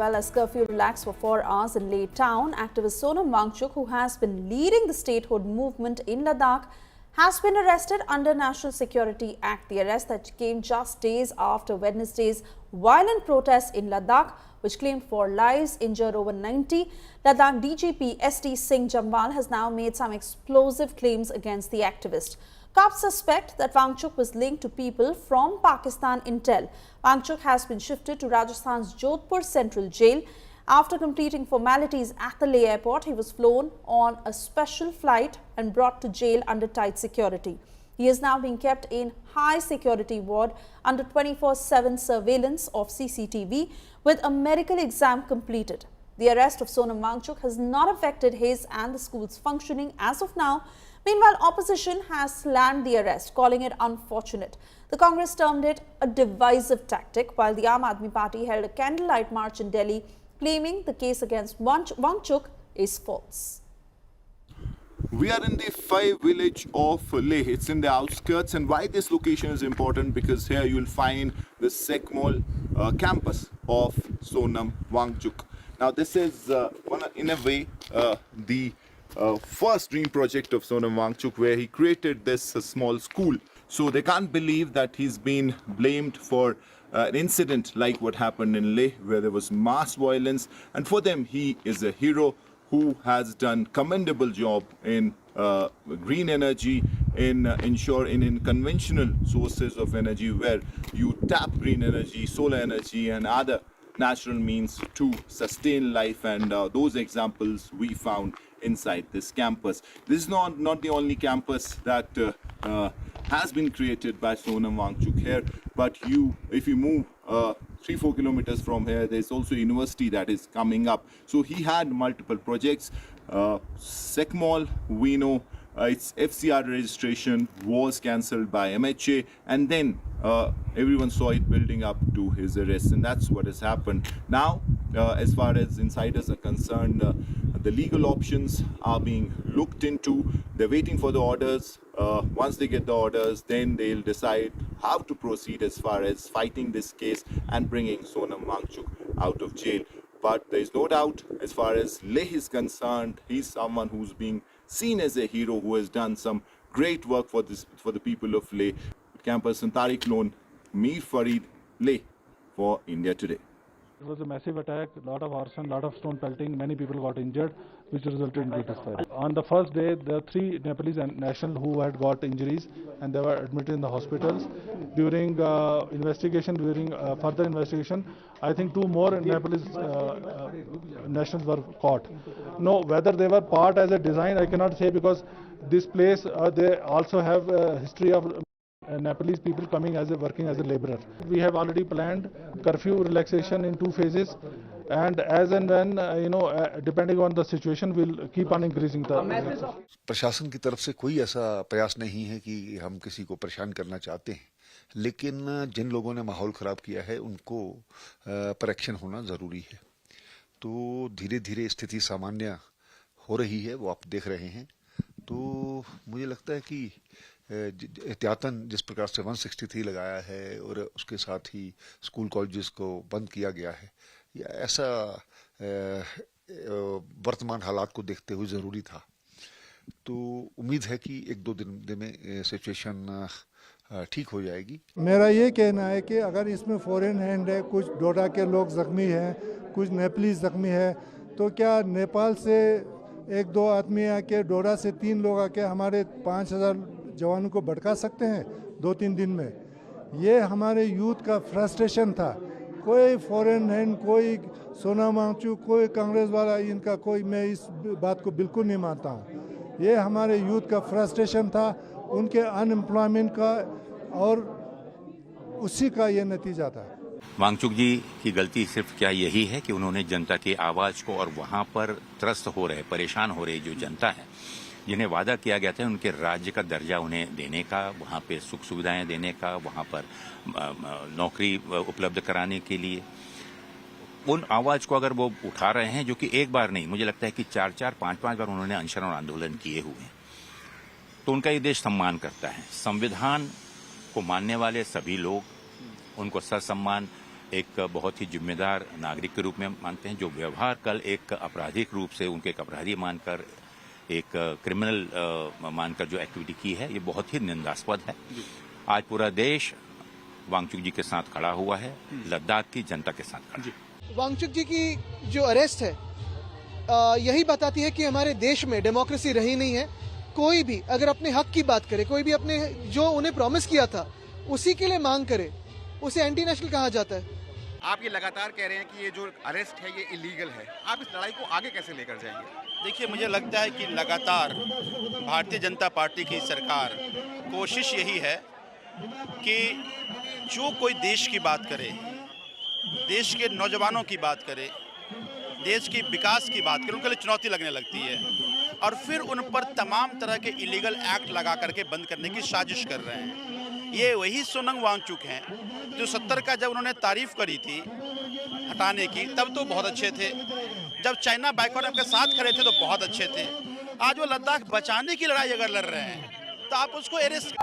Well, as curfew relaxed for 4 hours in Leh town, activist Sonam Wangchuk, who has been leading the statehood movement in Ladakh, has been arrested under National Security Act. The arrest that came just days after Wednesday's violent protests in Ladakh, which claimed 4 lives, injured over 90. Ladakh DGP S.T. Singh Jamwal has now made some explosive claims against the activist. Cops suspect that Wangchuk was linked to people from Pakistan intel. Wangchuk has been shifted to Rajasthan's Jodhpur Central Jail. After completing formalities at the Leh airport, he was flown on a special flight and brought to jail under tight security. He is now being kept in high security ward under 24/7 surveillance of CCTV with a medical exam completed. The arrest of Sonam Wangchuk has not affected his and the school's functioning as of now. Meanwhile, opposition has slammed the arrest, calling it unfortunate. The Congress termed it a divisive tactic, while the Aam Aadmi Party held a candlelight march in Delhi, claiming the case against Wangchuk is false. We are in the Phai village of Leh. It's in the outskirts, and why this location is important, because here you will find the SECMOL campus of Sonam Wangchuk. Now this is in a way the first dream project of Sonam Wangchuk, where he created this small school. So they can't believe that he's been blamed for an incident like what happened in Leh, where there was mass violence, and for them he is a hero who has done commendable job in green energy, in conventional sources of energy, where you tap green energy, solar energy and other natural means to sustain life, and those examples we found inside this campus. This is not the only campus that has been created by Sonam Wangchuk here, but if you move 3-4 kilometers from here, there's also a university that is coming up. So he had multiple projects. SECMOL, we know its FCR registration was cancelled by MHA, and then everyone saw it building up to his arrest, and that's what has happened. Now, as far as insiders are concerned, the legal options are being looked into. They're waiting for the orders. Once they get the orders, then they'll decide how to proceed as far as fighting this case and bringing Sonam Wangchuk out of jail. But there is no doubt, as far as Leh is concerned, he's someone who's being seen as a hero, who has done some great work for the people of Leh. Campus and Tariq Loan, Mir Farid, Leh for India Today. It was a massive attack, a lot of arson, lot of stone pelting, many people got injured, which resulted in brutal fire. On the first day, there were 3 Nepalese nationals who had got injuries, and they were admitted in the hospitals. During further investigation, I think 2 more Nepalese nationals were caught. No, whether they were part as a design, I cannot say, because this place, they also have a history of Nepalese people working as a laborer. We have already planned curfew relaxation in 2 phases, and as and when depending on the situation, we'll keep on increasing the relaxation. प्रशासन की तरफ से कोई ऐसा प्रयास नहीं है कि हम किसी को परेशान करना चाहते हैं, लेकिन जिन लोगों ने माहौल खराब किया है उनको पर एक्शन होना जरूरी है। तो धीरे धीरे स्थिति सामान्य हो रही है, वो आप देख रहे हैं। तो मुझे लगता है कि एहतियातन जिस प्रकार से 163 लगाया है और उसके साथ ही स्कूल कॉलेजेस को बंद किया गया है, या ऐसा वर्तमान हालात को देखते हुए ज़रूरी था। तो उम्मीद है कि 1-2 दिन में सिचुएशन ठीक हो जाएगी। मेरा ये कहना है कि अगर इसमें फॉरेन हैंड है, कुछ डोडा के लोग ज़ख्मी हैं, कुछ नेपाली ज़ख्मी है, तो क्या नेपाल से 1-2 आदमी आके, डोडा से 3 लोग आके हमारे 5000 जवानों को भड़का सकते हैं 2-3 दिन में? ये हमारे यूथ का फ्रस्ट्रेशन था। कोई फॉरेन हैंड, कोई सोनम वांगचुक, कोई कांग्रेस वाला, इनका कोई, मैं इस बात को बिल्कुल नहीं मानता हूँ। ये हमारे यूथ का फ्रस्ट्रेशन था, उनके अनएम्प्लॉयमेंट का, और उसी का ये नतीजा था। वांगचुक जी की गलती सिर्फ क्या यही है कि उन्होंने जनता की आवाज़ को, और वहाँ पर त्रस्त हो रहे, परेशान हो रही जो जनता है, जिन्हें वादा किया गया था उनके राज्य का दर्जा उन्हें देने का, वहाँ पे सुख सुविधाएं देने का, वहाँ पर नौकरी उपलब्ध कराने के लिए, उन आवाज़ को अगर वो उठा रहे हैं, जो कि एक बार नहीं, मुझे लगता है कि 4-4, 5-5 बार उन्होंने अनशन और आंदोलन किए हुए हैं, तो उनका ये देश सम्मान करता है। संविधान को मानने वाले सभी लोग उनको ससम्मान एक बहुत ही जिम्मेदार नागरिक के रूप में मानते हैं। जो व्यवहार कल एक आपराधिक रूप से उनके एक अपराधी मानकर, एक क्रिमिनल मानकर जो एक्टिविटी की है, ये बहुत ही निंदास्पद है। आज पूरा देश वांगचुक जी के साथ खड़ा हुआ है, लद्दाख की जनता के साथ खड़ा है। वांगचुक जी की जो अरेस्ट है यही बताती है कि हमारे देश में डेमोक्रेसी रही नहीं है। कोई भी अगर अपने हक की बात करे, कोई भी अपने जो उन्हें प्रॉमिस किया था उसी के लिए मांग करे, उसे एंटी नेशनल कहा जाता है। आप ये लगातार कह रहे हैं कि ये जो अरेस्ट है ये इलीगल है, आप इस लड़ाई को आगे कैसे लेकर जाएंगे? देखिए, मुझे लगता है कि लगातार भारतीय जनता पार्टी की सरकार कोशिश यही है कि जो कोई देश की बात करे, देश के नौजवानों की बात करे, देश की विकास की बात करे, उनके लिए चुनौती लगने लगती है और फिर उन पर तमाम तरह के इलीगल एक्ट लगा करके बंद करने की साजिश कर रहे हैं। ये वही सोनम वांगचुक हैं जो 70 का जब उन्होंने तारीफ करी थी हटाने की, तब तो बहुत अच्छे थे। जब चाइना बाइकॉट के साथ खड़े थे तो बहुत अच्छे थे। आज वो लद्दाख बचाने की लड़ाई अगर लड़ रहे हैं तो आप उसको अरेस्ट